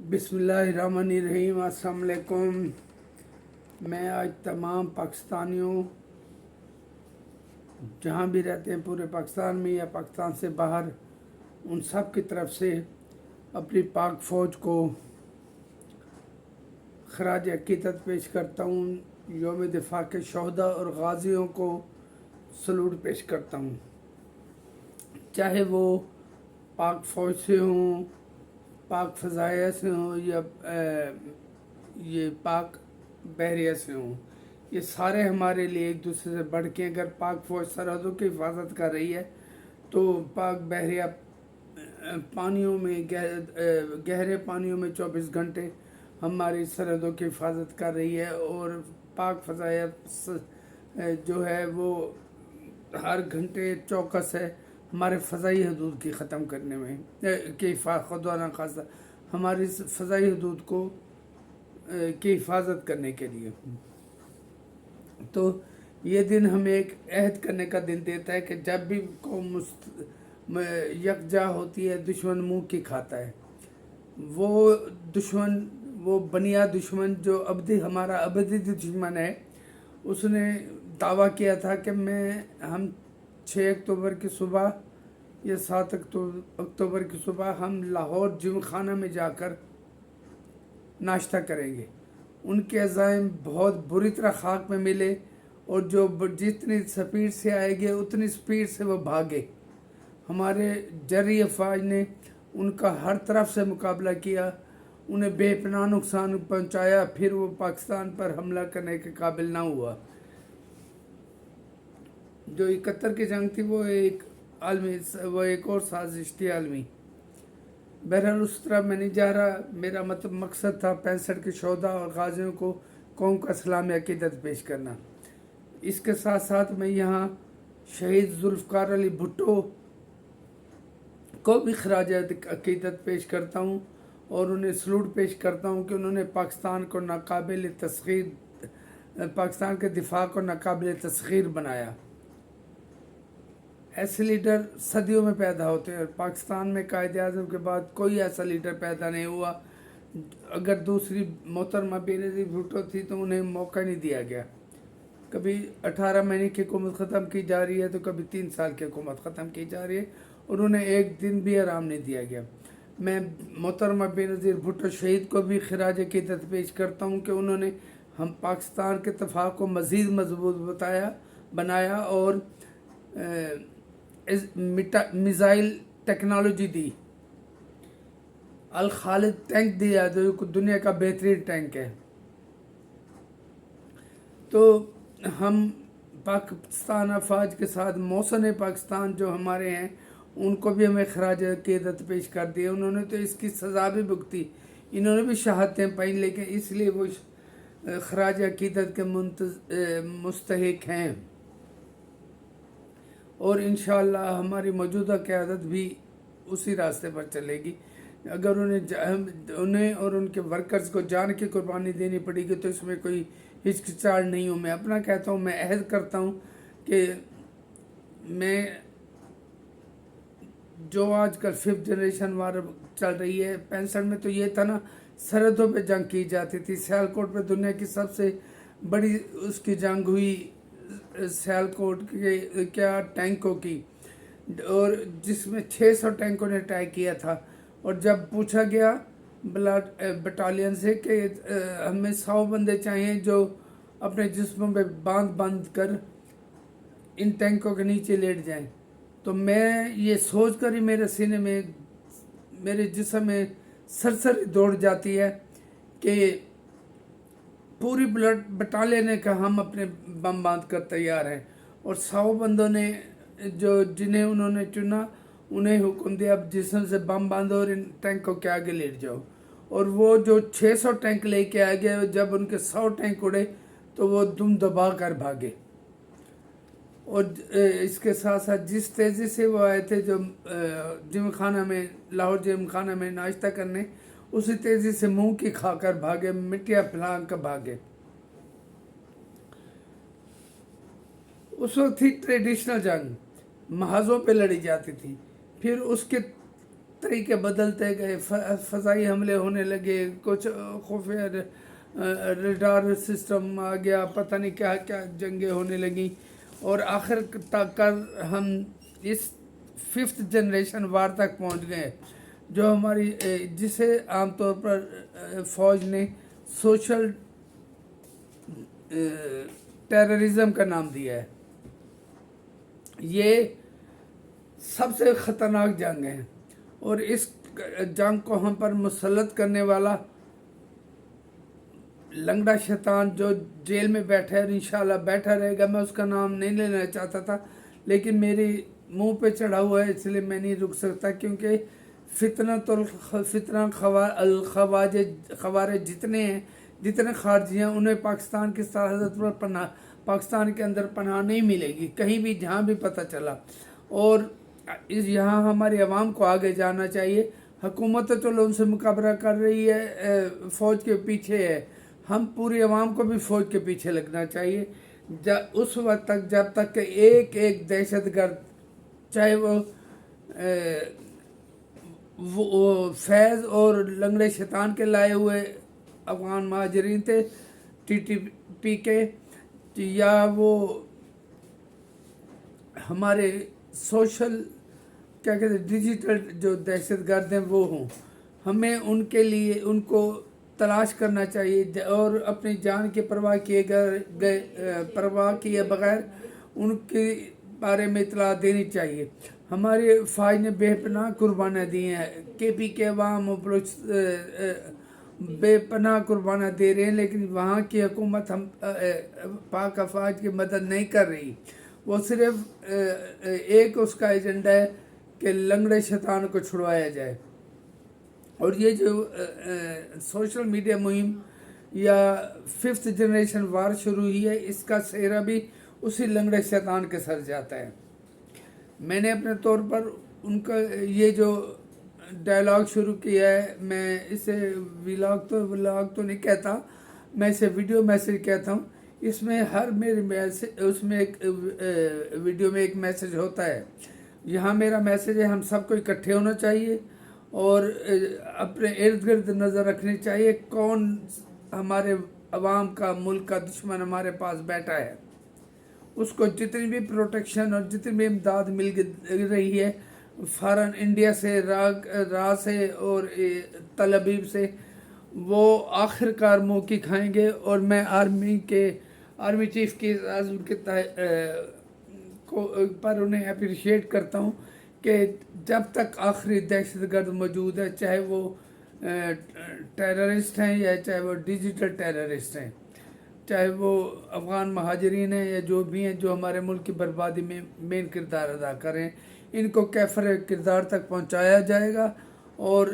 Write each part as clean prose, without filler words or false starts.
बिस्मिल्लाहिर्रहमानिर्रहीम। अस्सलाम वालेकुम। मैं आज तमाम पाकिस्तानियों जहाँ भी रहते हैं पूरे पाकिस्तान में या पाकिस्तान से बाहर, उन सब की तरफ से अपनी पाक फ़ौज को खराज अक़ीदत पेश करता हूँ। यौम दिफा के शहदा और गाज़ियों को सलूट पेश करता हूँ, चाहे वो पाक फ़ौज से हों, पाक फ़ज़ाइया से हों या ये पाक बहरिया से हों। ये सारे हमारे लिए एक दूसरे से बढ़ के, अगर पाक फ़ौज सरहदों की हिफाजत कर रही है तो पाक बहरिया पानियों में गहरे पानियों में 24 घंटे हमारी सरहदों की हिफाजत कर रही है। और पाक फ़ज़ाइया जो है वो हर घंटे चौकस है हमारे फ़ज़ाई हदूद की ख़त्म करने में कि खुदा न खास्ता हमारी फ़ज़ाई हदूद को की हिफाजत करने के लिए। तो ये दिन हमें एक अहद करने का दिन देता है कि जब भी कौम यकजा होती है, दुश्मन मुंह की खाता है। वो दुश्मन, वो बनिया दुश्मन जो हमारा अबदी दुश्मन है, उसने दावा किया था कि हम 6 अक्टूबर की सुबह या 7 अक्टूबर की सुबह हम लाहौर जिम खाना में जाकर नाश्ता करेंगे। उनके अज़ाइम बहुत बुरी तरह खाक में मिले और जो जितनी स्पीड से आएंगे उतनी स्पीड से वो भागे। हमारे जरी अफवाज ने उनका हर तरफ से मुकाबला किया, उन्हें बेपनाह नुकसान पहुंचाया, फिर वो पाकिस्तान पर हमला करने के काबिल ना हुआ। जो 71 की जंग थी वो एक और साजिश थी आलमी। बहरहाल उस तरह मैं नहीं जा रहा। मेरा मकसद था 65 के शोधा और गाजियों को कौम का सलाम अक़ीदत पेश करना। इसके साथ साथ मैं यहाँ शहीद जुल्फ़कार अली भुट्टो को भी खराज अक़ीदत पेश करता हूँ और उन्हें सलूट पेश करता हूँ कि उन्होंने पाकिस्तान को नाकाबिल तस्ख़ीर, पाकिस्तान के दिफा को नाकाबिल तस्ख़ीर बनाया। ऐसे लीडर सदियों में पैदा होते हैं और पाकिस्तान में कायदे आज़म के बाद कोई ऐसा लीडर पैदा नहीं हुआ। अगर दूसरी मोहतरमा बेनज़ीर भुट्टो थी तो उन्हें मौका नहीं दिया गया। कभी 18 महीने की हुकूमत ख़त्म की जा रही है तो कभी 3 साल की हुकूमत ख़त्म की जा रही है और उन्हें एक दिन भी आराम नहीं दिया गया। मैं मोहतरमा बेनज़ीर भुट्टो शहीद को भी खराज अक़ीदत पेश करता हूँ कि उन्होंने हम पाकिस्तान के इत्तेफ़ाक़ को मज़ीद मजबूत बनाया और मिसाइल टेक्नोलॉजी दी, अल खालिद टैंक दिया जो दुनिया का बेहतरीन टैंक है। तो हम पाकिस्तान अफवाज के साथ मौसन पाकिस्तान जो हमारे हैं उनको भी हमें खराज अक़ीदत पेश कर दिया। उन्होंने तो इसकी सज़ा भी भुगती, इन्होंने भी शहादतें पाई, लेकिन इसलिए वो खराज अक़ीदत के मुस्तहिक हैं। और इंशाअल्लाह हमारी मौजूदा क़यादत भी उसी रास्ते पर चलेगी। अगर उन्हें और उनके वर्कर्स को जान की कुर्बानी देनी पड़ेगी तो इसमें कोई हिचकिचाहट नहीं हूँ। मैं अपना कहता हूँ, मैं अहद करता हूँ कि मैं जो आजकल 5th जनरेशन वार चल रही है, 65 में तो ये था ना, सरहदों पे जंग की जाती थी। सियालकोट पे दुनिया की सबसे बड़ी उसकी जंग हुई, सियालकोट के क्या टैंकों की, और जिसमें 600 टैंकों ने अटैक किया था। और जब पूछा गया बटालियन से कि हमें 100 बंदे चाहिए जो अपने जिस्मों पे बांध कर इन टैंकों के नीचे लेट जाएं, तो मैं ये सोच कर ही मेरे सीने में, मेरे जिस्म में सरसरी दौड़ जाती है कि पूरी बटालियन ने कहा हम अपने बम बांध कर तैयार हैं। और 100 बंदों ने जिन्हें उन्होंने चुना, उन्हें हुक्म दिया अब जिस्म से बम बांधो और इन टैंकों के आगे लेट जाओ। और वो जो 600 टैंक लेके आ गए, जब उनके 100 टैंक उड़े तो वो दुम दबा कर भागे। और इसके साथ साथ जिस तेज़ी से वो आए थे जो जिम खाना में, लाहौर जिम खाना में नाश्ता करने, उसी तेज़ी से मुंह की खाकर भागे, मिट्टियाँ फैला कर भागे। उस वक्त थी ट्रेडिशनल जंग, महाजों पे लड़ी जाती थी। फिर उसके طریقے بدلتے گئے، فضائی حملے ہونے لگے، کچھ خفیہ ریڈار سسٹم آ گیا، پتہ نہیں کیا کیا جنگیں ہونے لگیں، اور آخر تک ہم اس 5th جنریشن وار تک پہنچ گئے، جو ہماری جسے عام طور پر فوج نے سوشل ٹیررزم کا نام دیا ہے۔ یہ سب سے خطرناک جنگ ہے، اور اس جنگ کو ہم پر مسلط کرنے والا لنگڑا شیطان جو جیل میں بیٹھا ہے اور انشاءاللہ بیٹھا رہے گا، میں اس کا نام نہیں لینا چاہتا تھا، لیکن میری منہ پہ چڑھا ہوا ہے، اس لیے میں نہیں رک سکتا، کیونکہ فتنہ خوارج جتنے خارجی ہیں انہیں پاکستان کی سرحد پر پاکستان کے اندر پناہ نہیں ملے گی، کہیں بھی جہاں بھی پتہ چلا۔ اور یہاں ہماری عوام کو آگے جانا چاہیے۔ حکومت تو چلو ان سے مقابلہ کر رہی ہے، فوج کے پیچھے ہے، ہم پوری عوام کو بھی فوج کے پیچھے لگنا چاہیے، اس وقت تک جب تک کہ ایک دہشت گرد، چاہے وہ فیض اور لنگڑے شیطان کے لائے ہوئے افغان مہاجرین تھے TTP کے، یا وہ ہمارے سوشل کیا کہتے ہیں ڈیجیٹل جو دہشت گرد ہیں وہ ہوں، ہمیں ان کے لیے ان کو تلاش کرنا چاہیے، اور اپنی جان کی پرواہ کیے بغیر ان کے بارے میں اطلاع دینی چاہیے۔ ہماری فوج نے بے پناہ قربانیاں دی ہیں، KP کے عوام بے پناہ قربانیاں دے رہے ہیں، لیکن وہاں کی حکومت ہم پاک افواج کی مدد نہیں کر رہی، وہ صرف ایک اس کا ایجنڈا ہے کہ لنگڑے شیطان کو چھڑوایا جائے۔ اور یہ جو سوشل میڈیا مہم یا 5th جنریشن وار شروع ہوئی ہے، اس کا سہرا بھی اسی لنگڑے شیطان کے سر جاتا ہے۔ میں نے اپنے طور پر ان کا یہ جو ڈائلاگ شروع کیا ہے، میں اسے ولاگ تو نہیں کہتا، میں اسے ویڈیو میسج کہتا ہوں۔ اس میں ہر میرے میسج، اس میں ایک ویڈیو میں ایک میسج ہوتا ہے، یہاں میرا میسج ہے ہم سب کو اکٹھے ہونا چاہیے اور اپنے ارد گرد نظر رکھنی چاہیے کون ہمارے عوام کا، ملک کا دشمن ہمارے پاس بیٹھا ہے، اس کو جتنی بھی پروٹیکشن اور جتنی بھی امداد مل رہی ہے فارن انڈیا سے، راہ سے اور تل ابیب سے، وہ آخر کار منہ کی کھائیں گے۔ اور میں آرمی چیف کی پر انہیں اپریشیٹ کرتا ہوں کہ جب تک آخری دہشت گرد موجود ہے، چاہے وہ ٹیررسٹ ہیں یا چاہے وہ ڈیجیٹل ٹیررسٹ ہیں، چاہے وہ افغان مہاجرین ہیں یا جو بھی ہیں جو ہمارے ملک کی بربادی میں مین کردار ادا کریں، ان کو کیفر کردار تک پہنچایا جائے گا، اور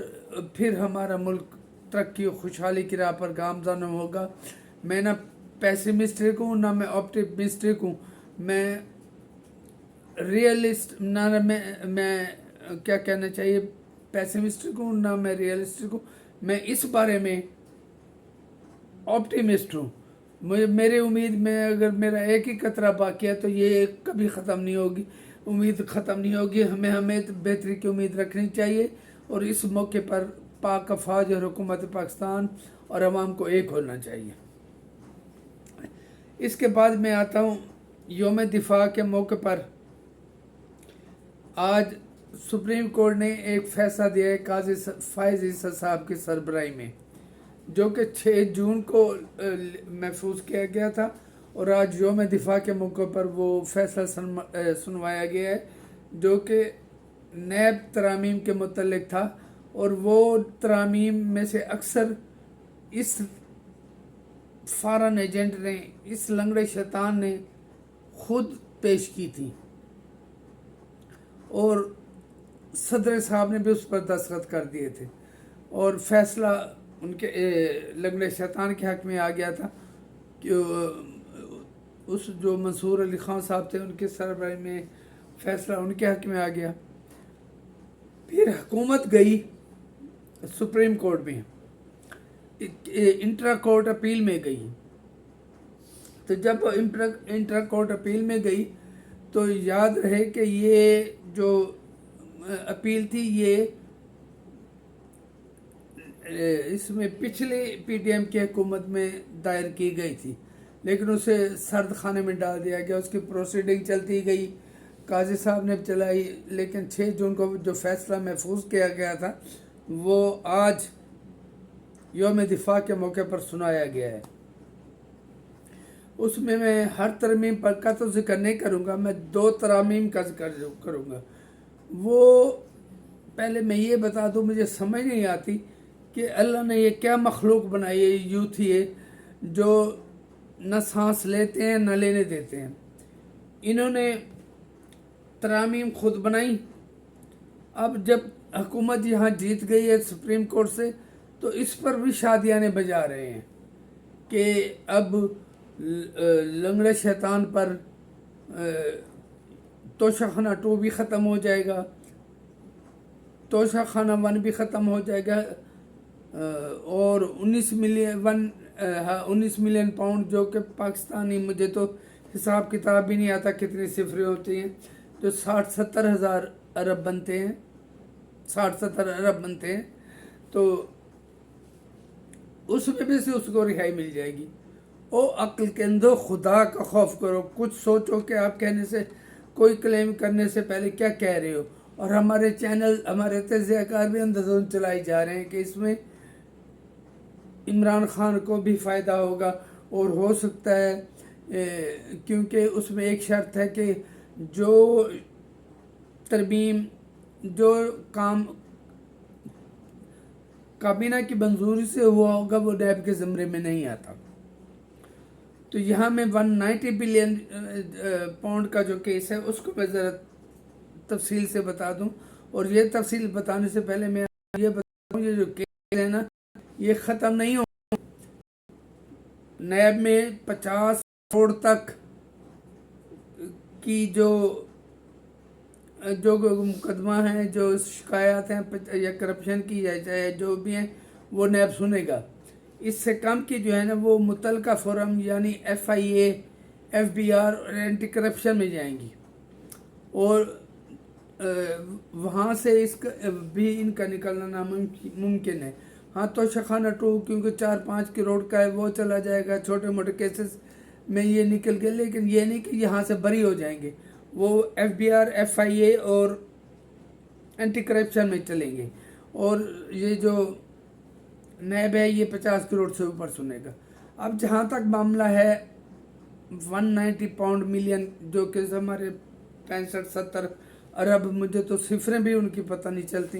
پھر ہمارا ملک ترقی و خوشحالی کی راہ پر گامزن ہوگا۔ میں نہ پیسمسٹک ہوں نہ میں آپٹمسٹک ہوں، میں ریئلسٹ، نہ میں کیا کہنا چاہیے پیسمسٹک ہوں نہ میں ریئلسٹک ہوں، میں اس بارے میں آپٹیمسٹ ہوں۔ میری امید میں اگر میرا ایک ہی قطرہ باقی ہے تو یہ کبھی ختم نہیں ہوگی، امید ختم نہیں ہوگی، ہمیں بہتری کی امید رکھنی چاہیے، اور اس موقع پر پاک افواج اور حکومت پاکستان اور عوام کو ایک ہونا چاہیے۔ اس کے بعد میں آتا ہوں یوم دفاع کے موقع پر۔ آج سپریم کورٹ نے ایک فیصلہ دیا ہے قاضی فائز عیسیٰ صاحب کی سربراہی میں، جو کہ 6 جون کو محفوظ کیا گیا تھا، اور آج یوم دفاع کے موقع پر وہ فیصلہ سنوایا گیا ہے، جو کہ نیب ترامیم کے متعلق تھا، اور وہ ترامیم میں سے اکثر اس فارن ایجنٹ نے، اس لنگڑے شیطان نے خود پیش کی تھی، اور صدر صاحب نے بھی اس پر دستخط کر دیے تھے، اور فیصلہ ان کے لنگڑے شیطان کے حق میں آ گیا تھا کہ اس جو منصور علی خان صاحب تھے ان کے سربراہی میں فیصلہ ان کے حق میں آ گیا۔ پھر حکومت گئی سپریم کورٹ میں، انٹرا کورٹ اپیل میں گئی، تو جب انٹرا کورٹ اپیل میں گئی تو یاد رہے کہ یہ جو اپیل تھی یہ इसमें पिछले पीडीएम की हुकूमत में दायर की गई थी, लेकिन उसे सर्द खाने में डाल दिया गया। उसकी प्रोसीडिंग चलती गई, काजी साहब ने चलाई, लेकिन 6 जून को जो फैसला महफूज किया गया था वो आज यौम दिफा के मौके पर सुनाया गया है। उसमें मैं हर तरमीम पर का तो जिक्र नहीं करूँगा, मैं 2 तरामीम का जिक्र करूँगा। वो पहले मैं ये बता दूँ, मुझे समझ नहीं आती कि अल्लाह ने ये क्या मखलूक बनाई है, यूथ ये जो न सांस लेते हैं न लेने देते हैं। इन्होंने तरामीम खुद बनाई। अब जब हुकूमत यहाँ जीत गई है सुप्रीम कोर्ट से, तो इस पर भी शादियाने बजा रहे हैं कि अब लंगड़े शैतान पर तोशाखाना 2 भी ख़त्म हो जाएगा, तोशाखाना 1 भी ख़त्म हो जाएगा, और 19 मिलियन पाउंड जो कि पाकिस्तानी, मुझे तो हिसाब किताब भी नहीं आता कितनी सिफरें होती हैं, जो 60-70 हज़ार अरब बनते हैं, 60-70 अरब बनते हैं, तो उसमें भी से उसको रिहाई मिल जाएगी। ओ अक्ल के अंदर खुदा का खौफ करो, कुछ सोचो कि आप कहने से, कोई क्लेम करने से पहले क्या कह रहे हो। और हमारे चैनल, हमारे तज़कियाकार भी अंदाज़ों चलाई जा रहे हैं कि इसमें इमरान खान को भी फ़ायदा होगा, और हो सकता है क्योंकि उसमें एक शर्त है कि जो तरमीम, जो काम काबीना की मंजूरी से हुआ होगा वो नैब के ज़मरे में नहीं आता। तो यहाँ में 190 बिलियन पाउंड का जो केस है उसको मैं ज़रा तफसील से बता दूं। और ये तफसील बताने से पहले मैं ये बताऊं, ये जो केस है ना, ये ख़त्म नहीं हो। नैब में 50 करोड़ तक की जो मुकदमा है, जो शिकायत हैं या करप्शन की या चाहे जो भी हैं, वो नैब सुनेगा। इससे कम की जो है ना वो मुतलका फोरम यानी FIA, FBR और एंटी करप्शन में जाएंगी, और वहाँ से इसका भी इनका निकलना नामुमकिन है। हाँ, तो शखाना 2 क्योंकि 4-5 करोड़ का है, वो चला जाएगा, छोटे मोटे केसेस में ये निकल गए, लेकिन ये नहीं कि यहाँ से बरी हो जाएंगे, वो FBR, FIA और एंटी करप्शन में चलेंगे। और ये जो नैब है ये 50 करोड़ से ऊपर सुनेगा। अब जहाँ तक मामला है 190 पाउंड मिलियन, जो कि हमारे 65-70 अरब, मुझे तो सिफरें भी उनकी पता नहीं चलती,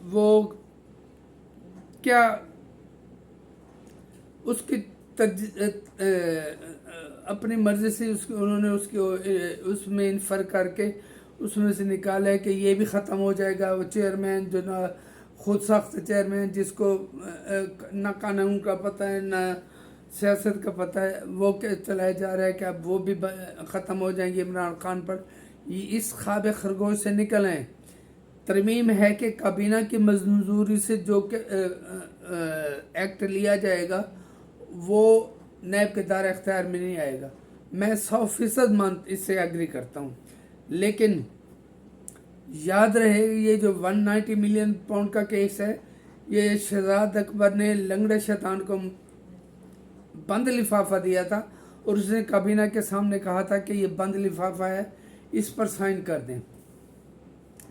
वो क्या उसकी अपनी मर्जी से उन्होंने उसमें इन्फर करके उसमें से निकाला है कि ये भी ख़त्म हो जाएगा। वो चेयरमैन जो ना खुद सख्त चेयरमैन, जिसको ना कानून का पता है ना सियासत का पता है, वो क्या चलाया जा रहा है कि अब वो भी ख़त्म हो जाएंगे इमरान खान पर। इस ख्वाब खरगोश से निकल आए। तरमीम है कि काबीना की मंजूरी से जो एक्ट लिया जाएगा वो नैब के दायरे इख्तियार में नहीं आएगा। मैं 100% इससे एग्री करता हूँ, लेकिन याद रहे ये जो 190 मिलियन पाउंड का केस है, ये शहजाद अकबर ने लंगड़े शैतान को बंद लिफाफा दिया था, और उसने काबीना के सामने कहा था कि ये बंद लिफाफा है, इस पर साइन कर दें,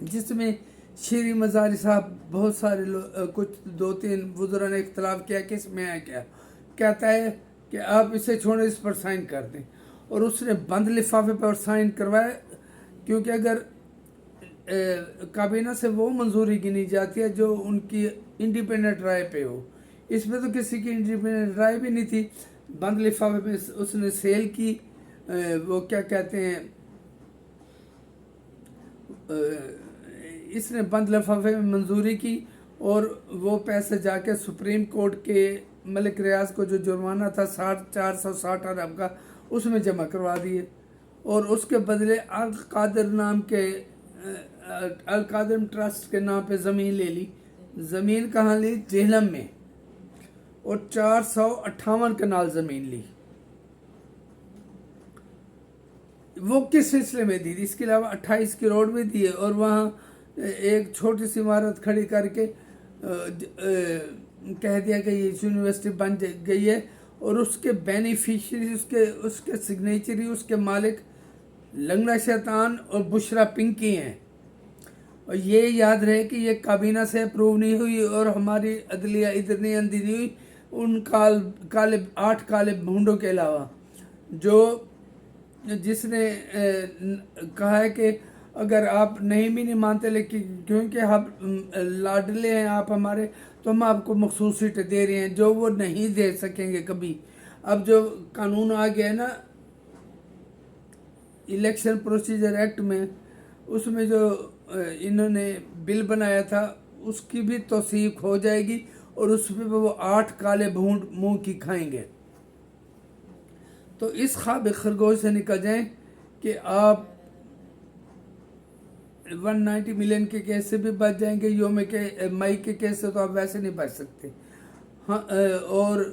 जिसमें शेरी मजारी साहब, बहुत सारे कुछ 2-3 बुजुर्गों ने इख्तलाफ किया कि इसमें है क्या। कहता है कि आप इसे छोड़ें, इस पर साइन कर दें, और उसने बंद लिफाफे पर साइन करवाया, क्योंकि अगर काबीना से वो मंजूरी गिनी जाती है जो उनकी इंडिपेंडेंट राय पे हो। इसमें तो किसी की इंडिपेंडेंट राय भी नहीं थी। बंद लिफाफे पे उसने सेल की, वो क्या कहते हैं, इसने बंद लिफाफे में मंजूरी की, और वो पैसे जाके सुप्रीम कोर्ट के मलिक रियाज को जो जुर्माना था 460 अरब का, उसमें जमा करवा दिए, और उसके बदले अल कादिर नाम के अल कादिर ट्रस्ट के नाम पे ज़मीन ले ली। ज़मीन कहाँ ली? जेहलम में, और 458 कनाल ज़मीन ली। वो किस सिलसिले में दी? इसके अलावा 28 करोड़ भी दिए, और वहाँ एक छोटी सी इमारत खड़ी करके کہہ دیا کہ یہ یونیورسٹی بن گئی ہے، اور اس کے بینیفیشری، اس کے سگنیچری، اس کے مالک لنگڑا شیطان اور بشرا پنکی ہیں۔ اور یہ یاد رہے کہ یہ کابینہ سے اپروو نہیں ہوئی، اور ہماری عدلیہ ادھر نہیں اندھی نہیں ہوئی ان 8 کالے بھونڈوں کے علاوہ، جس نے کہا ہے کہ اگر آپ نہیں مانتے، لیکن کیونکہ ہم لاڈلے ہیں آپ ہمارے، تو ہم آپ کو مخصوص سیٹیں دے رہے ہیں جو وہ نہیں دے سکیں گے کبھی۔ اب جو قانون آ گیا ہے نا الیکشن پروسیجر ایکٹ میں، اس میں جو انہوں نے بل بنایا تھا اس کی بھی توثیق ہو جائے گی، اور اس پہ وہ 8 کالے بھونڈ منہ کی کھائیں گے۔ تو اس خواب خرگوش سے نکل جائیں کہ آپ 190 ملین کے کیس سے بھی بچ جائیں گے، مئی کے کیس سے تو آپ ویسے نہیں بچ سکتے۔ ہاں، اور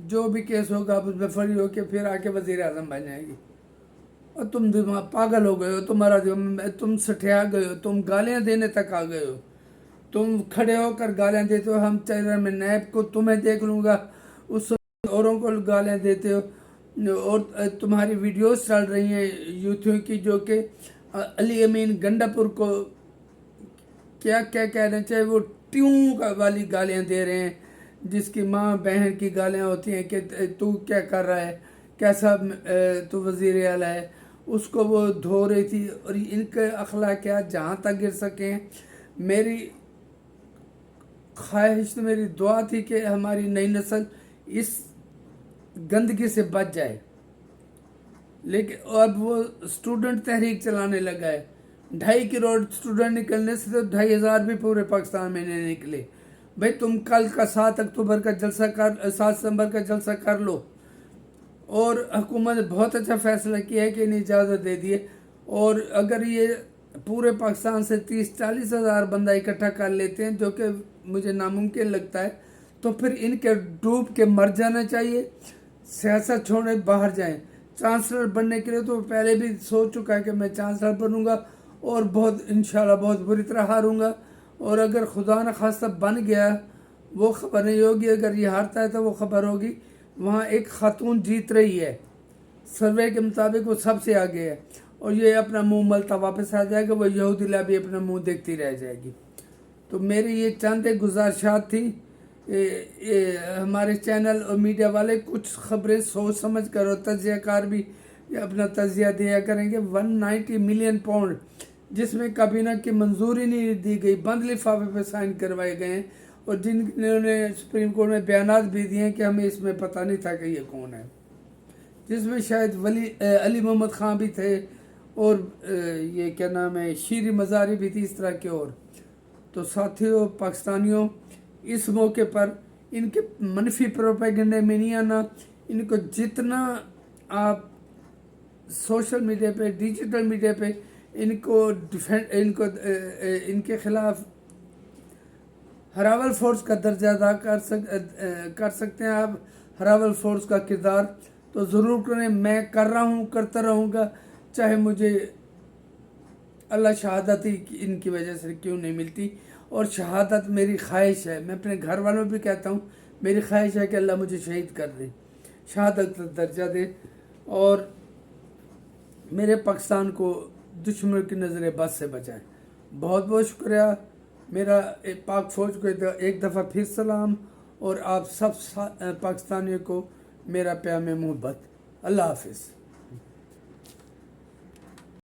جو بھی کیس ہوگا آپ اس میں فری ہو کے پھر آ کے وزیر اعظم بن جائیں گے۔ اور تم دماغ پاگل ہو گئے ہو، تم سٹھیا گئے ہو، تم گالیاں دینے تک آ گئے ہو، تم کھڑے ہو کر گالیاں دیتے ہو۔ ہم چہرے میں نیب کو تمہیں دیکھ لوں گا، اس اوروں کو گالیاں دیتے ہو، اور تمہاری ویڈیوز چل رہی ہیں یوتھیوں کی جو کہ علی امین گنڈا پور کو کیا کہہ رہے ہیں، چاہے وہ ٹیوں والی گالیاں دے رہے ہیں، جس کی ماں بہن کی گالیاں ہوتی ہیں کہ تو کیا کر رہا ہے، کیسا تو وزیر اعلیٰ ہے، اس کو وہ دھو رہی تھی۔ اور ان کے اخلاقیات جہاں تک گر سکیں، میری خواہش، میری دعا تھی کہ ہماری نئی نسل اس گندگی سے بچ جائے، لیکن اب وہ اسٹوڈنٹ تحریک چلانے لگا ہے۔ 2.5 کروڑ اسٹوڈنٹ نکلنے سے تو 2,500 بھی پورے پاکستان میں نہیں نکلے۔ بھائی تم کل کا 7 اکتوبر کا جلسہ 7 ستمبر کا جلسہ کر لو، اور حکومت نے بہت اچھا فیصلہ کیا ہے کہ انہیں اجازت دے دیے، اور اگر یہ پورے پاکستان سے 30-40 ہزار بندہ اکٹھا کر لیتے ہیں، جو کہ مجھے ناممکن لگتا ہے، تو پھر ان کے ڈوب کے مر جانا چاہیے، سیاست چھوڑے باہر جائیں۔ چانسلر بننے کے لیے تو پہلے بھی سوچ چکا ہے کہ میں چانسلر بنوں گا، اور انشاءاللہ بہت بری طرح ہاروں گا، اور اگر خدا نخواستہ بن گیا وہ خبر نہیں ہوگی، اگر یہ ہارتا ہے تو وہ خبر ہوگی۔ وہاں ایک خاتون جیت رہی ہے، سروے کے مطابق وہ سب سے آگے ہے، اور یہ اپنا منہ ملتا واپس آ جائے گا، وہ یہودی لابی اپنا منہ دیکھتی رہ جائے گی۔ تو میری یہ چند گزارشات تھی۔ ہمارے چینل اور میڈیا والے کچھ خبریں سوچ سمجھ کر، اور تجزیہ کار بھی اپنا تجزیہ دیا کریں گے۔ 190 ملین پاؤنڈ جس میں کابینہ کی منظوری نہیں دی گئی، بند لفافے پہ سائن کروائے گئے ہیں، اور جنہوں نے سپریم کورٹ میں بیانات بھی دیے ہیں کہ ہمیں اس میں پتہ نہیں تھا کہ یہ کون ہے، جس میں شاید علی محمد خان بھی تھے، اور یہ کیا نام ہے، شیری مزاری بھی تھی، اس طرح کے اور۔ تو ساتھیوں، پاکستانیوں، اس موقع پر ان کے منفی پروپیگنڈے میں نہیں آنا۔ ان کو جتنا آپ سوشل میڈیا پہ، ڈیجیٹل میڈیا پہ ان کے خلاف ہراول فورس کا درجہ ادا کر سکتے ہیں آپ، ہراول فورس کا کردار تو ضرور کریں۔ میں کر رہا ہوں، کرتا رہوں گا، چاہے مجھے اللہ شہادت ہی ان کی وجہ سے کیوں نہیں ملتی، اور شہادت میری خواہش ہے۔ میں اپنے گھر والوں بھی کہتا ہوں، میری خواہش ہے کہ اللہ مجھے شہید کر دے، شہادت کا درجہ دے، اور میرے پاکستان کو دشمن کی نظر بد سے بچائے۔ بہت بہت شکریہ۔ میرا پاک فوج کو ایک دفعہ پھر سلام، اور آپ سب پاکستانیوں کو میرا پیام محبت۔ اللہ حافظ۔